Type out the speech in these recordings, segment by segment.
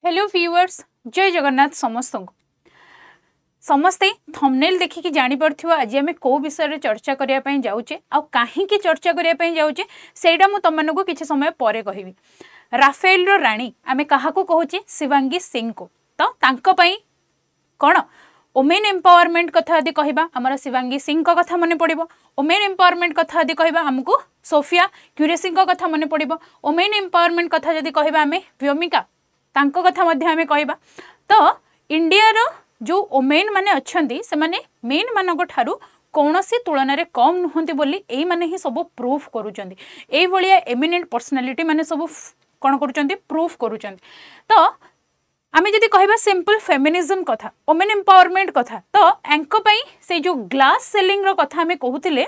Hello viewers, जय जगन्नाथ समस्त को। समस्ते थंबनेल देखिकी जानी पड़थिबो आज आमे को विषय रे चर्चा करिया पई जाउचे आ काहे की चर्चा करिया पई जाउचे सेटा मु तमन को किछि समय परे कहिबी। राफेल रो रानी आमे काहा को कहूचे शिवांगी सिंह को। तो तांको पई कोन वुमेन एम्पावरमेंट कथा आदि कहबा हमर शिवांगी सिंह को कथा मने पड़िबो। वुमेन एम्पावरमेंट कथा आदि कहबा हमको सोफिया क्यूरेसी को कथा मने पड़िबो। वुमेन एम्पावरमेंट कथा जदि कहबा आमे व्योमिका तांको कथा मध्य आमे कहबा। तो इंडिया रो जो ओमेन माने अच्छंती से माने मेन मानक ठारू कौनसी तुलन रे कम नुहंती बोली एई माने ही सब प्रूफ करूचंती। एई भलिया एमिनेंट पर्सनालिटी माने सब कोन करूचंती प्रूफ करूचंती। तो आमे जदि कहबा सिंपल फेमिनिज्म कथा वुमेन एम्पावरमेंट कथा तो एंको पई से जो ग्लास सेलिंग रो कथा आमे कहूतिले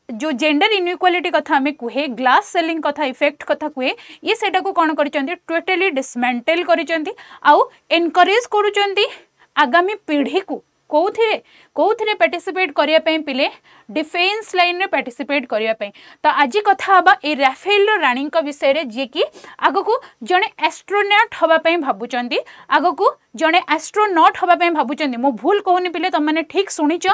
जो जेंडर इनइक्वालिटी कथा हमें कुहे ग्लास सेलिंग कथा इफेक्ट कथा कुहे ये सेटा को कौन करिसेंती टोटली डिसमेंटल करिसेंती आउ एनकरेज करूचंती आगामी पीढ़ी को कोउथिरे पार्टिसिपेट करिया पई पिले डिफेंस लाइन रे पार्टिसिपेट करिया पई। तो आज कथा हबा ए राफेल रानी का विषय रे जे कि आगो को जने एस्ट्रोनॉट हबा पई भाबुचंती आगो को जने एस्ट्रोनॉट हबा पई भाबुचंती। मो भूल कहूनी पिले तुम माने ठीक सुनिच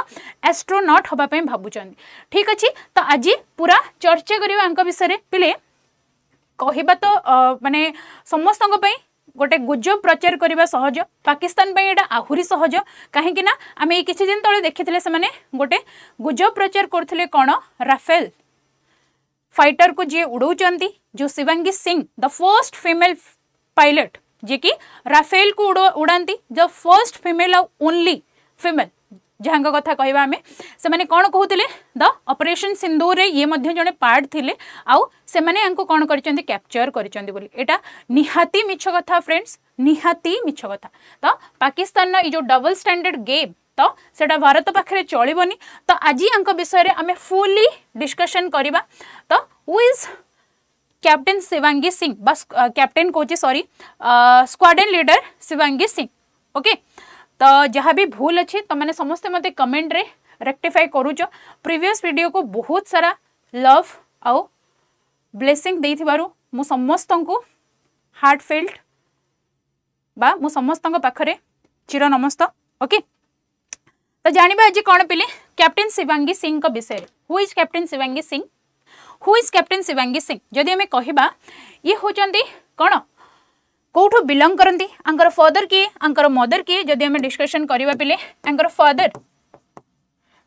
एस्ट्रोनॉट हबा पई भाबुचंती। ठीक अछि तो आज पूरा चर्चा करिवा अंक विषय रे पिले कहिबा तो माने समस्तंग पई गोटे गुजब प्रचार करने सहज पाकिस्तान पे एटा आहुरी सहज कहीं ना आम ये किसी दिन तले देखी से माने गोटे गुजब प्रचार करथिले कौन राफेल फाइटर को जी उड़ौचंती जो Shivangi Singh the first female pilot जे कि राफेल को उड़ाती the first female only female जहाँ कथा कहवा आम से मैंने कौन कहते द ऑपरेशन सिंदूर रे ये मध्य जड़े पार्ट थिले आउ से मैंने कौन कर कैप्चर कर एटा निहाती मिछ कथा फ्रेंड्स निहाती मिछ कथा। तो पाकिस्तान ये जो डबल स्टैंडर्ड गेम तो सेटा भारत पाखे चलबनी। तो आज यांक विषय रे आमे फुली डिस्कशन करबा। तो who is captain Shivangi Singh बस कैप्टन कोची sorry squadron leader Shivangi Singh. Okay तो जहाँ भी भूल अच्छी तो मैंने समस्ते मते कमेंट रे रेक्टिफाई करूच। प्रीवियस वीडियो को बहुत सारा लव आउ ब्लेसिंग दे थिबारु मु समस्त को हार्टफेल्ट बा मु समस्त पाखरे चिर नमस्त। ओके तो जानिबा आज कौन पिले कैप्टन शिवांगी सिंह का विषय। Who is captain Shivangi Singh who is captain Shivangi Singh जदि आमे कहिबा ये होचंती कौन कौठु बिलंग करती आंकर फादर किए आंकर मदर किए जदि आमे डिस्कशन करबा पिले आंकर फादर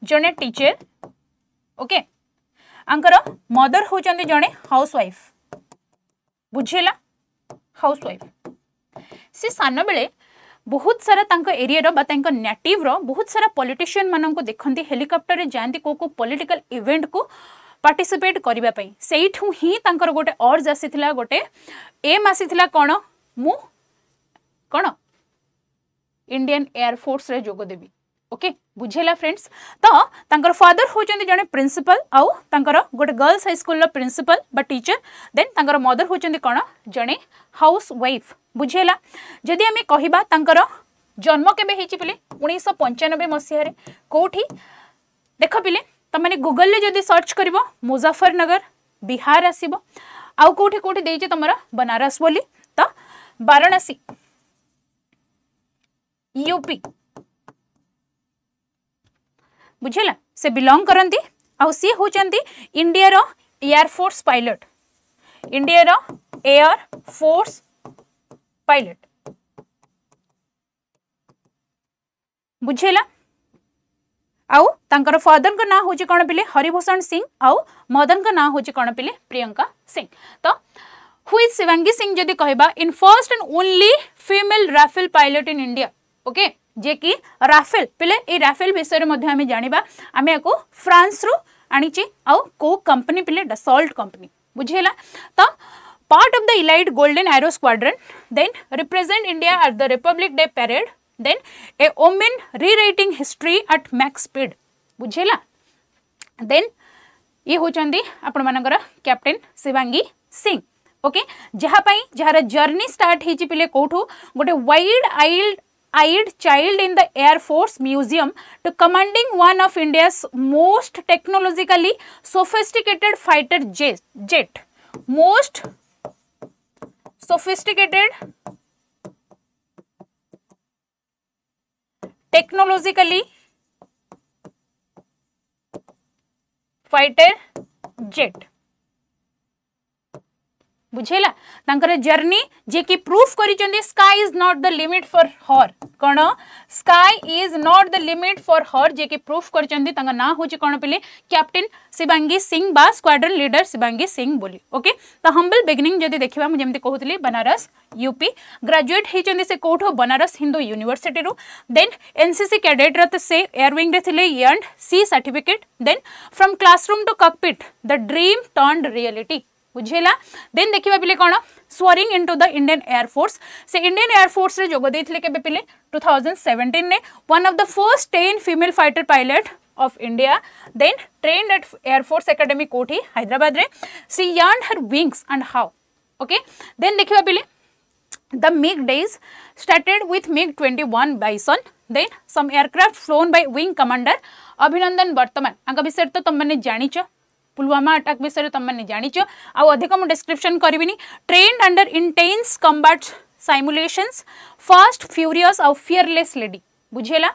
जने टीचर ओके आंकर मदर होचंती जने हाउसवाइफ बुझेला हाउसवाइफ से सान बेले बहुत सारा तांको एरिया रो बा तांको नेटिव रो बहुत सारा पॉलिटिशियन मानन को देखंती हेलिकॉप्टर रे जानती को पॉलिटिकल इवेंट को पार्टिसिपेट करबा पई सेइठु ही तांकर गोटे अर्ज आसीथिला गोटे एम आसीथिला कोन मु कौन इंडियन एयरफोर्स रे जोग देवी। ओके बुझेला फ्रेंड्स। तो तांकर फादर होचंती जने प्रिंसिपल आउ तांकर गोटे गर्ल्स हाई स्कूल रो प्रिंसिपल बा टीचर देन तांकर मदर होचंती कौन जने हाउस वाइफ बुझेला। जदि आमे कहिबा तांकर जन्म केबे हेची पिले 1995 मसिया रे कोठी देख पिले त माने गूगल ले जदि सर्च करबो मुजफ्फरनगर बिहार आसीबो आउ कोठी कोठी देइचे तमरा बनारस बोली तो वाराणसी यूपी बुझेला से बिलोंग करंती आउ सी होचंती इंडिया रो एयरफोर्स पायलट इंडिया रो एयर फोर्स पायलट बुझेला। आउ तांकर फादर का नाम होची कोन पिले हरिभूषण सिंह आउ मदन का नाम होची कोन पिले प्रियंका सिंह। तो हु इज शिवांगी सिंह जदि कहबा in first and only female Rafale pilot in India. Okay जे कि राफेल पिले ए राफेल विषय मध्ये आमे जानिबा आमे को फ्रांस रु आनिची आउ को कंपनी पिले डसॉल्ट कंपनी बुझेला। तो part of the elite golden arrow squadron then represent India at the Republic Day parade then a women rewriting history at max speed बुझेला। देन ये होचंदी आपण मानकर कैप्टन शिवांगी सिंह। ओके जहाँ जार जर्नी स्टार्ट होती पिले कौटू गोटे wide eyed child in the air force museum to commanding one of India's most technologically sophisticated fighter jet most sophisticated technologically fighter jet बुझेला तांकर जर्नी जे कि प्रूफ करिसेंती sky is not the limit for her कोन sky is not the limit for her जे कि proof करिसेंती तांका ना होची कोन पिले कैप्टन शिवांगी सिंह बा स्क्वाड्रन लीडर शिवांगी सिंह बोली ओके तो हम्बल बिगिनिंग जदी देखिबा मु जेमती कहउतली बनारस यूपी ग्रेजुएट हेचंदी से कोठो बनारस हिंदू यूनिवर्सिटी रू देन एनसीसी कैडेट रत से एयरविंग रे थिले and C certificate then from classroom to cockpit the dream turned reality बुझेला देन देखिबा पिले कोन soaring into the Indian air force से इंडियन एयरफोर्स रे जोग देथिले केबे पिले 2017 ने one of the first 10 female fighter pilot of India then trained at air force academy कोठी हैदराबाद रे she earned her wings and how okay then देखिबा पिले the MiG days started with MiG-21 Bison then some aircraft flown by wing commander Abhinandan Varthaman आंका विषय तो तुम माने जानिचो Pulwama attack विषय तुम मैंने जानिच आउ अधिक मुझे डिस्क्रिप्शन करिविनी trained under intense combat simulations fast furious आउ फियरलेस लेडी बुझेला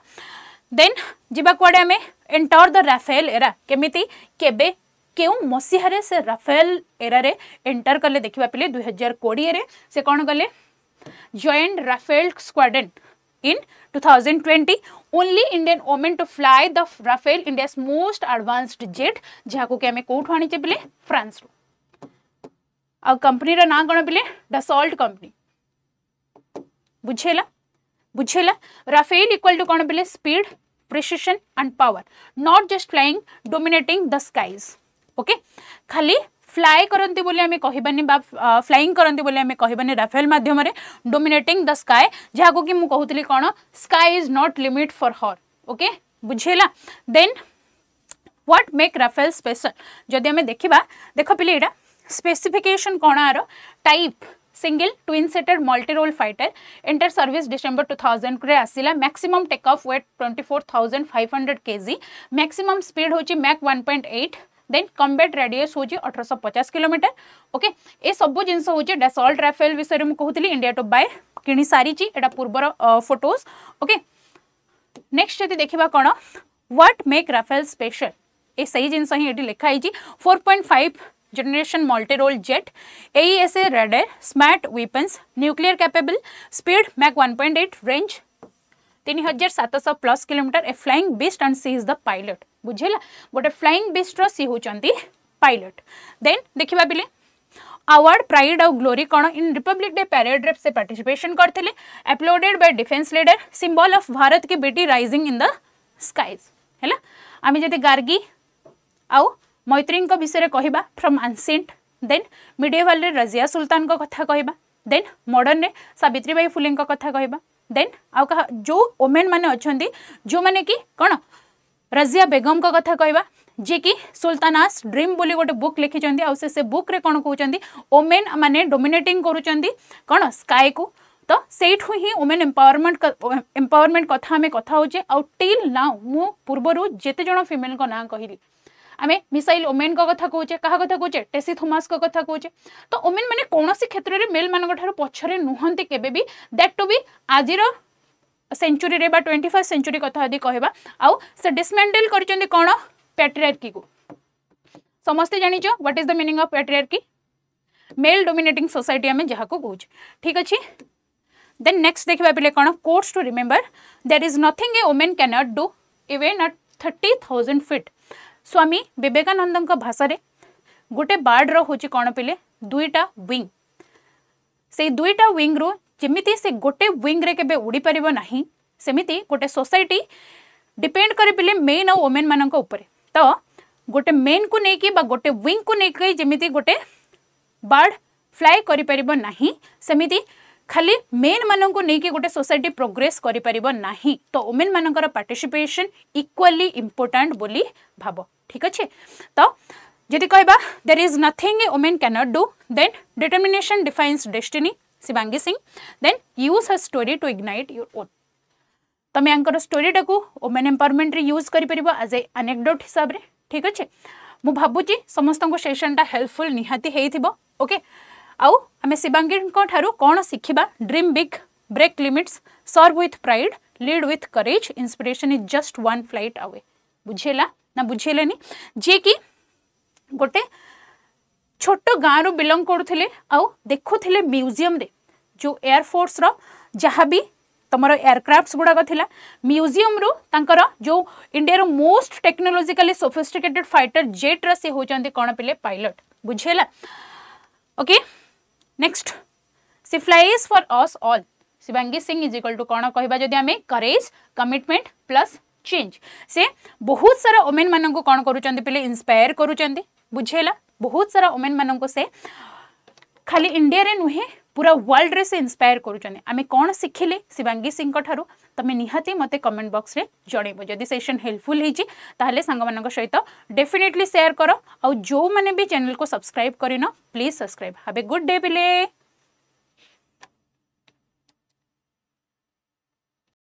देन जिबा कुआडे हमें एंटर द राफेल एरा केमिति केबे केउ मसिहारे से राफेल एरा रे एंटर करले देखिबा पिले 2020 रे से कोन गले joined Rafale squadron in 2020 only Indian women to fly the Rafale India's most advanced jet जहाको के हमें कोठ आनी चाहिए फ्रांस रो आ कंपनी रा ना कोन बिले डसॉल्ट कंपनी बुझेला राफेल इक्वल टू कोन बिले speed precision and power not just flying dominating the skies okay खाली फ्लाई करंती बोले हमें कहबानी बा फ्लाइंग करंती बोले हमें कहबानी राफेल माध्यम रे डोमिनेटिंग द स्काई जहाको कि मु कहउतली कोन sky is not limit for her okay बुझेला then what make Rafale special जदि हमें देखिबा देखो पिले एटा स्पेसिफिकेशन कोन आरो type single twin seated multi role fighter enter service December 2000 रे आसिला maximum take off weight 24500 kg maximum speed होची मैक 1.8 देन कॉम्बैट रेडियस होची 1850 किलोमीटर ओके ए सब जिंस होची डसॉल्ट राफेल विषय मु कहउतली इंडिया टॉप बाय किनी सारी ची एटा पूर्वर फोटोज ओके नेक्स्ट जति देखिबा कोन व्हाट मेक राफेल स्पेशल ए सही जिंस ही एटी लिखा आइची 4.5 generation multi role jet AESA radar smart weapons nuclear capable speed Mach 1.8 range 3700 plus kilometre a flying beast and she is the pilot बुझेला गोटे फ्लाइंग बीस्ट रो सी होचंती पायलट देन देखिबा बिले अवार्ड प्राइड और ग्लोरी कोन इन रिपब्लिक डे पैरेड रे से पार्टिसिपेशन करथिले uploaded by defence leader symbol of Bharat की बेटी राइजिंग इन द स्काईज हैला आमी जति गार्गी आउ मैत्रीन को विषय कहबा फ्रॉम एंशिएंट देन मिडिएवल रे रजिया सुल्तान को कथा कहबा देन मॉडर्न रे सावित्रीबाई फुले को कथा कहबा देन आउ कहा जो वोमेन माने अछंती जो माने कि कोन रजिया बेगम को कथा कहबा जे कि सुल्तानास ड्रीम बोली गोटे बुक लिखि चंदी आ से बुक रे कोन कहउचंदी वोमेन माने डोमिनेटिंग करूचंदी कोन स्काई को तो सेठु ही वोमेन एम्पावरमेंट कथा में कथा होचे आ टिल नाउ मु पूर्वरु जेते जण फीमेल को ना कहिली आमे मिसाइल वोमेन को कथा कहूचे कहा कथा कहूचे टेसी थॉमस को कथा कहूचे तो वोमेन माने कोनोसी क्षेत्र रे मेल मानक ठारो पछरे नुहंती केबे भी दैट टू बी आजिर सेंचुरी रे बा 21st सेंचुरी कथा आदि कहबा आउ से डिसमेंटल करचंदी कोन पैट्रियार्की को समस्त जानिचो what is the meaning of patriarchy male dominating society आमे जहा को कहूचे ठीक अछि देन नेक्स्ट देखबा पिले कोन quotes to remember there is nothing a woman can not do even at 30,000 feet Swami Vivekananda भाषा रे गोटे बार्ड रो होची कोन पिले दुईटा विंग से दुईटा विंग रो जेमिति से गोटे विंग रे केबे उड़ी परिबो नाही सेमिति गोटे सोसाइटी डिपेंड करे पिले मेन और वुमेन मानक ऊपर तो गोटे मेन को नेकी बा गोटे विंग को नेकी जेमिति गोटे बार्ड फ्लाई करि परिबो नाही सेमिति खाली मेन मानक नेकी गोटे सोसाइटी प्रोग्रेस करि परिबो नाही तो वुमेन मानकर पार्टिसिपेशन इक्वली इंपोर्टेंट बोली भाबो ठीक अछि तो जदि कहबा there is nothing a woman can not do then determination defines destiny Shivangi Singh then use her story to ignite your own तमे अंकर स्टोरी टाकू वुमेन एम्पावरमेंट रे यूज करि परिबो एज ए एनेक्डोट हिसाब रे ठीक अछि मु भाबुची समस्त को सेशन टा हेल्पफुल निहाती हेइथिबो ओके आउ हमें शिवांगी को ठारू कोन सिखिबा dream big break limits serve with pride lead with courage inspiration is just one flight away बुझेला ना बुझेलेनी जे कि गोटे छोट गाँव बिलंग करुले आउ देखुले म्यूजियम रे जो एयरफोर्स रो जहाँ भी तुम एयरक्राफ्ट गुड़ाक था म्यूजियम रु तांकर जो इंडिया रो most technologically sophisticated fighter jet रा से होचंदी कौन पिले पायलट बुझेला okay next she flies for us all Shivangi Singh is equal to कौन कहबा जदि आमे करेज कमिटमेंट प्लस चेंज से बहुत सारा वुमेन मानन को कौन करूचंदी पिले इंस्पायर करूचंदी बुझेला बहुत सारा वुमेन मानन को से खाली इंडिया रे नुहे पूरा वर्ल्ड रे से इंस्पायर करूचंदी आमे कौन शिखिले शिवांगी सिंह ठारू तमे निहाती मते कमेंट बॉक्स रे जणेबो जदि सेशन हेल्पफुल हिची ताहले संग मानन सहित डेफिनेटली शेयर करो और जो माने भी चैनल को सब्सक्राइब करिनो please subscribe have a good day पिले।